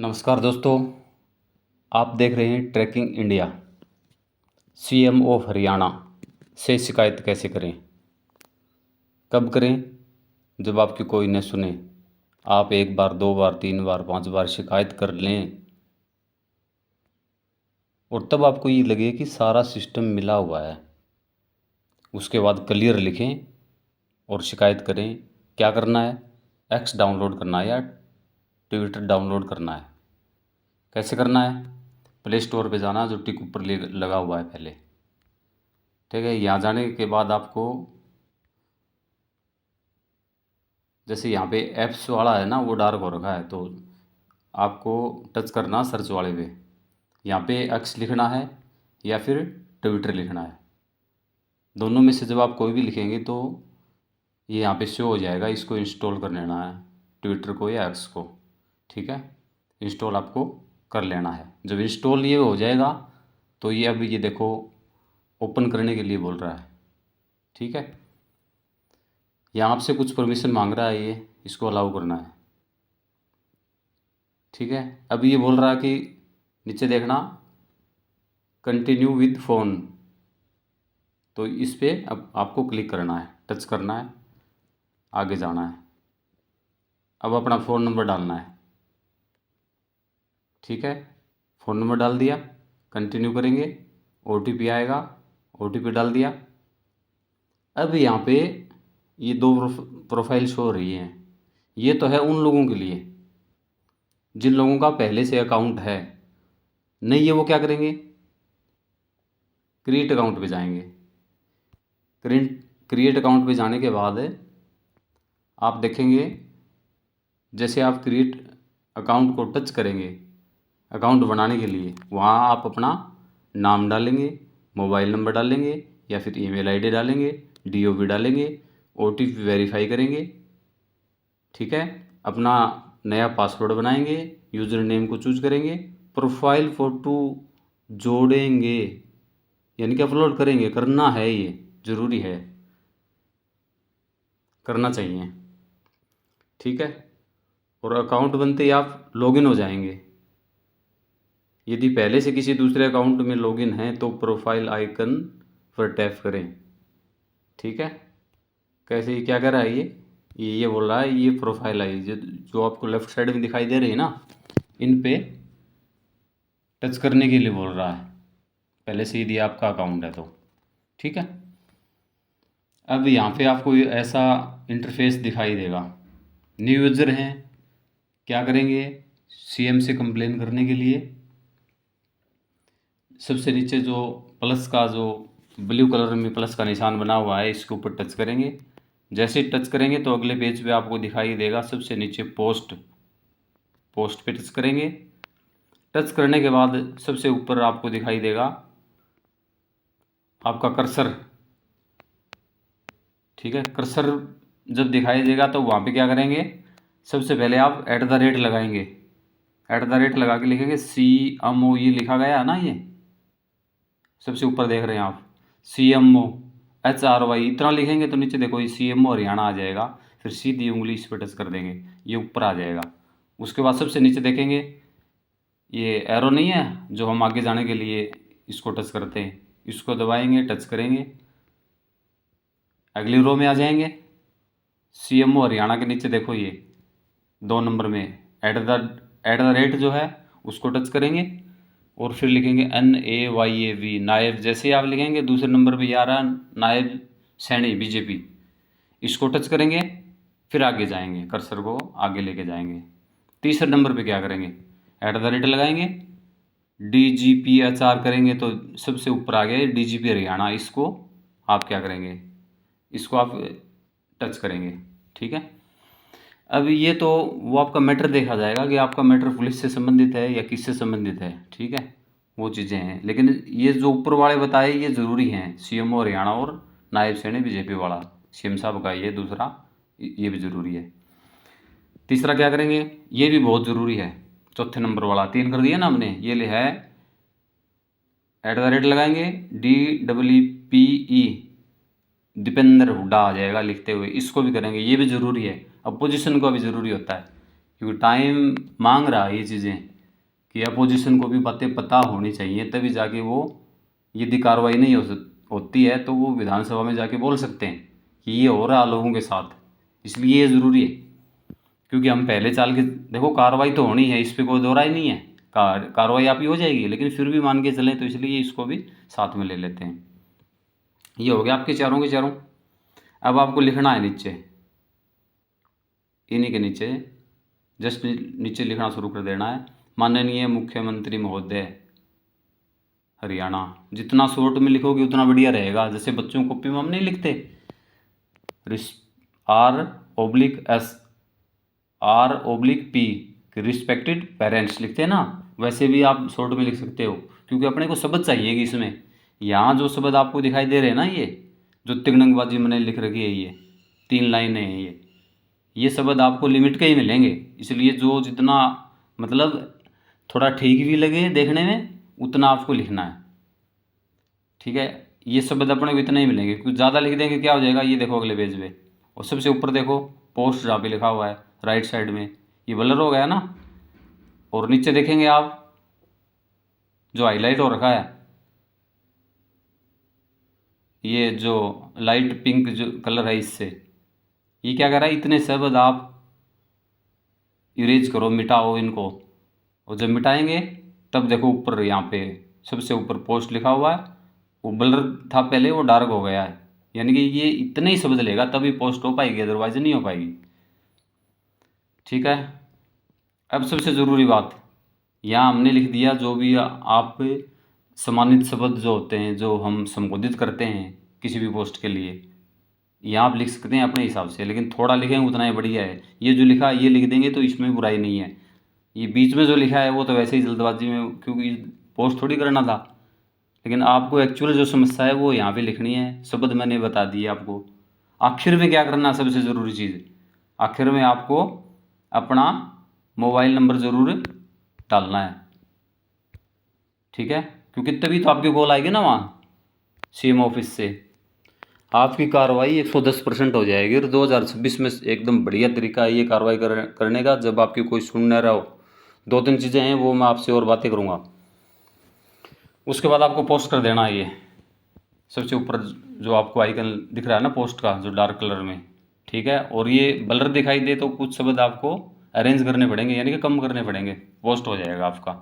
नमस्कार दोस्तों, आप देख रहे हैं tracking India. CM of Haryana से शिकायत कैसे करें, कब करें? जब आपकी कोई न सुने। आप एक बार, दो बार, तीन बार, पांच बार शिकायत कर लें और तब आपको ये लगे कि सारा सिस्टम मिला हुआ है। उसके बाद क्लियर लिखें और शिकायत करें। क्या करना है? एक्स डाउनलोड करना है या ट्विटर डाउनलोड करना है। कैसे करना है? प्ले स्टोर पे जाना, जो टिक ऊपर लगा हुआ है पहले, ठीक है। यहाँ जाने के बाद आपको, जैसे यहाँ पे ऐप्स वाला है ना, वो डार्क हो रखा है, तो आपको टच करना सर्च वाले पे। यहाँ पे एक्स लिखना है या फिर ट्विटर लिखना है। दोनों में से जब आप कोई भी लिखेंगे तो ये यहाँ पे शो हो जाएगा। इसको इंस्टॉल कर लेना है, ट्विटर को या एक्स को, ठीक है। इंस्टॉल आपको कर लेना है। जब इंस्टॉल ये हो जाएगा तो ये अभी ये देखो ओपन करने के लिए बोल रहा है, ठीक है। यहाँ आपसे कुछ परमिशन मांग रहा है, ये इसको अलाउ करना है, ठीक है। अभी ये बोल रहा है कि नीचे देखना कंटिन्यू विद फ़ोन, तो इस पे अब आपको क्लिक करना है, टच करना है, आगे जाना है। अब अपना फ़ोन नंबर डालना है, ठीक है। फ़ोन नंबर डाल दिया, कंटिन्यू करेंगे, ओटीपी आएगा, ओटीपी डाल दिया। अब यहाँ पे ये दो प्रोफाइल शो हो रही हैं। ये तो है उन लोगों के लिए जिन लोगों का पहले से अकाउंट है। नहीं है वो क्या करेंगे? क्रिएट अकाउंट पे जाएंगे। क्रिएट अकाउंट पे जाने के बाद आप देखेंगे, जैसे आप क्रिएट अकाउंट को टच करेंगे, अकाउंट बनाने के लिए वहाँ आप अपना नाम डालेंगे, मोबाइल नंबर डालेंगे या फिर ईमेल आईडी डालेंगे, डीओबी डालेंगे, ओटीपी वेरीफाई करेंगे, ठीक है। अपना नया पासवर्ड बनाएंगे, यूज़र नेम को चूज करेंगे, प्रोफाइल फ़ोटो जोड़ेंगे, यानी कि अपलोड करेंगे। करना है, ये ज़रूरी है, करना चाहिए, ठीक है। और अकाउंट बनते ही आप लॉगिन हो जाएंगे। यदि पहले से किसी दूसरे अकाउंट में लॉगिन है तो प्रोफाइल आइकन पर टैप करें, ठीक है। कैसे, ये क्या कर रहा है? ये बोल रहा है ये प्रोफाइल आई जो आपको लेफ्ट साइड में दिखाई दे रही है ना, इन पे टच करने के लिए बोल रहा है, पहले से यदि आपका अकाउंट है तो, ठीक है। अब यहाँ पे आपको ऐसा इंटरफेस दिखाई देगा। न्यू यूज़र हैं, क्या करेंगे? सीएम से कंप्लेन करने के लिए सबसे नीचे जो प्लस का, जो ब्लू कलर में प्लस का निशान बना हुआ है, इसके ऊपर टच करेंगे। जैसे टच करेंगे तो अगले पेज पे आपको दिखाई देगा सबसे नीचे पोस्ट पे टच करेंगे। टच करने के बाद सबसे ऊपर आपको दिखाई देगा आपका कर्सर, ठीक है। कर्सर जब दिखाई देगा तो वहाँ पे क्या करेंगे? सबसे पहले आप @ लगाएंगे। @ लगा के लिखेंगे CMO, ये लिखा गया है ना, ये सबसे ऊपर देख रहे हैं आप, CMO HRY, इतना लिखेंगे तो नीचे देखो ये CMO हरियाणा आ जाएगा। फिर सीधी उंगली इस पर टच कर देंगे, ये ऊपर आ जाएगा। उसके बाद सबसे नीचे देखेंगे ये एरो नहीं है, जो हम आगे जाने के लिए इसको टच करते हैं, इसको दबाएंगे, टच करेंगे, अगली रो में आ जाएंगे। CMO हरियाणा के नीचे देखो ये 2 नंबर में @ जो है उसको टच करेंगे और फिर लिखेंगे NAYAV, नायब। जैसे ही आप लिखेंगे दूसरे नंबर पे आ रहा नायब सैनी बीजेपी, इसको टच करेंगे, फिर आगे जाएंगे, कर्सर को आगे लेके जाएंगे। तीसरे नंबर पे क्या करेंगे? @ लगाएंगे, DGPHR करेंगे तो सबसे ऊपर आ गया DGP हरियाणा, इसको आप क्या करेंगे? इसको आप टच करेंगे, ठीक है। अब ये तो वो आपका मैटर देखा जाएगा कि आपका मैटर पुलिस से संबंधित है या किससे संबंधित है, ठीक है। वो चीज़ें हैं, लेकिन ये जो ऊपर वाले बताए ये ज़रूरी हैं। CMO हरियाणा और नायब सैनी बीजेपी वाला, CM साहब का ये दूसरा, ये भी ज़रूरी है। तीसरा क्या करेंगे? ये भी बहुत ज़रूरी है, चौथे नंबर वाला, 3 कर दिया ना हमने, ये ले है @ लगाएंगे, DEEPE, दीपेंद्र हुड्डा आ जाएगा लिखते हुए, इसको भी करेंगे, ये भी ज़रूरी है। अब पोजीशन का भी ज़रूरी होता है क्योंकि टाइम मांग रहा है ये चीज़ें कि अपोजिशन को भी बातें पता होनी चाहिए, तभी जाके वो, यदि कार्रवाई नहीं होती है तो वो विधानसभा में जाके बोल सकते हैं कि ये हो रहा लोगों के साथ। इसलिए ये ज़रूरी है, क्योंकि हम पहले चाल के देखो, कार्रवाई तो होनी है, इस पर कोई दो राय नहीं है, कार्रवाई आप ही हो जाएगी, लेकिन फिर भी मान के चलें तो इसलिए इसको भी साथ में ले लेते हैं। ये हो गया आपके चारों के चारों। अब आपको लिखना है नीचे, इन्हीं के नीचे जस्ट नीचे लिखना शुरू कर देना है, माननीय मुख्यमंत्री महोदय हरियाणा। जितना शॉर्ट में लिखोगे उतना बढ़िया रहेगा। जैसे बच्चों कॉपी में हम नहीं लिखते R/S R/P रिस्पेक्टेड पेरेंट्स लिखते हैं ना, वैसे भी आप शॉर्ट में लिख सकते हो, क्योंकि अपने को शब्द चाहिए कि इसमें, यहाँ जो शब्द आपको दिखाई दे रहे हैं ना, ये जो तिगनंगबाजी मैंने लिख रखी है, ये 3 लाइनें हैं, ये शब्द आपको लिमिट के ही मिलेंगे। इसलिए जो जितना मतलब थोड़ा ठीक भी लगे देखने में उतना आपको लिखना है, ठीक है। ये शब्द अपने को इतना ही मिलेंगे, कुछ ज़्यादा लिख देंगे क्या हो जाएगा, ये देखो अगले पेज पे, और सबसे ऊपर देखो पोस्ट जहाँ पे लिखा हुआ है राइट साइड में, ये ब्लर हो गया ना। और नीचे देखेंगे आप जो हाईलाइट हो रखा है, ये जो लाइट पिंक जो कलर है, इससे ये क्या कर रहा है, इतने शब्द आप इरेज करो, मिटाओ इनको। और जब मिटाएंगे तब देखो ऊपर यहाँ पे सबसे ऊपर पोस्ट लिखा हुआ है, वो ब्लर था पहले, वो डार्क हो गया है, यानी कि ये इतने ही शब्द लेगा तभी पोस्ट हो पाएगी, अदरवाइज नहीं हो पाएगी, ठीक है। अब सबसे ज़रूरी बात, यहाँ हमने लिख दिया जो भी आप सम्मानित शब्द जो होते हैं, जो हम संबोधित करते हैं किसी भी पोस्ट के लिए, यहाँ आप लिख सकते हैं अपने हिसाब से, लेकिन थोड़ा लिखें उतना ही बढ़िया है। ये जो लिखा ये लिख देंगे तो इसमें बुराई नहीं है, ये बीच में जो लिखा है वो तो वैसे ही जल्दबाजी में, क्योंकि पोस्ट थोड़ी करना था, लेकिन आपको एक्चुअल जो समस्या है वो यहाँ पे लिखनी है। शब्द मैंने बता दिए आपको। आखिर में क्या करना है, सबसे ज़रूरी चीज़, आखिर में आपको अपना मोबाइल नंबर ज़रूर डालना है, ठीक है, क्योंकि तभी तो आपकी कॉल आएगी ना वहाँ CM ऑफिस से, आपकी कार्रवाई 110% हो जाएगी। और 2026 में एकदम बढ़िया तरीका है ये कार्रवाई करने का, जब आपकी कोई सुन न रहा हो। 2-3 चीज़ें हैं वो मैं आपसे और बातें करूँगा। उसके बाद आपको पोस्ट कर देना है, ये सबसे ऊपर जो आपको आइकन दिख रहा है ना पोस्ट का, जो डार्क कलर में, ठीक है। और ये ब्लर दिखाई दे तो कुछ शब्द आपको अरेंज करने पड़ेंगे, यानी कि कम करने पड़ेंगे, पोस्ट हो जाएगा आपका,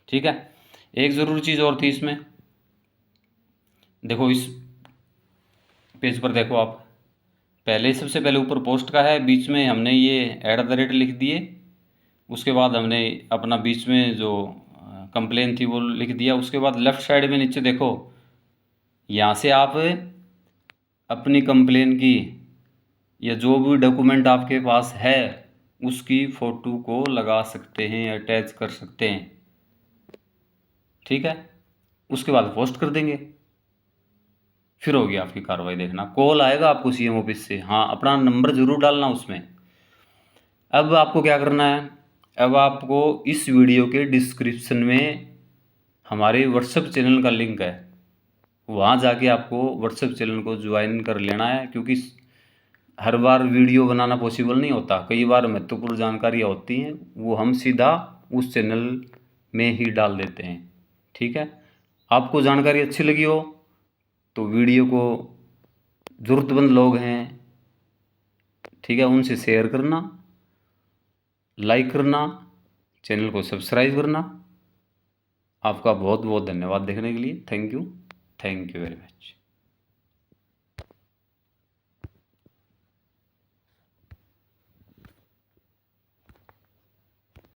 ठीक है। एक ज़रूरी चीज़ और थी इसमें, देखो इस पेज पर देखो आप, पहले सबसे पहले ऊपर पोस्ट का है, बीच में हमने ये @ लिख दिए, उसके बाद हमने अपना बीच में जो कंप्लेन थी वो लिख दिया। उसके बाद लेफ़्ट साइड में नीचे देखो, यहाँ से आप अपनी कंप्लेन की या जो भी डॉक्यूमेंट आपके पास है उसकी फ़ोटो को लगा सकते हैं, अटैच कर सकते हैं, ठीक है। उसके बाद पोस्ट कर देंगे, फिर होगी आपकी कार्रवाई। देखना कॉल आएगा आपको CM ऑफिस से, हाँ अपना नंबर ज़रूर डालना उसमें। अब आपको क्या करना है, अब आपको इस वीडियो के डिस्क्रिप्शन में हमारे व्हाट्सएप चैनल का लिंक है, वहाँ जाके आपको व्हाट्सएप चैनल को ज्वाइन कर लेना है, क्योंकि हर बार वीडियो बनाना पॉसिबल नहीं होता, कई बार महत्वपूर्ण जानकारियाँ होती हैं वो हम सीधा उस चैनल में ही डाल देते हैं, ठीक है। आपको जानकारी अच्छी लगी हो तो वीडियो को ज़रूरतमंद लोग हैं, ठीक है, उनसे शेयर करना, लाइक करना, चैनल को सब्सक्राइब करना। आपका बहुत बहुत धन्यवाद देखने के लिए। Thank you very much.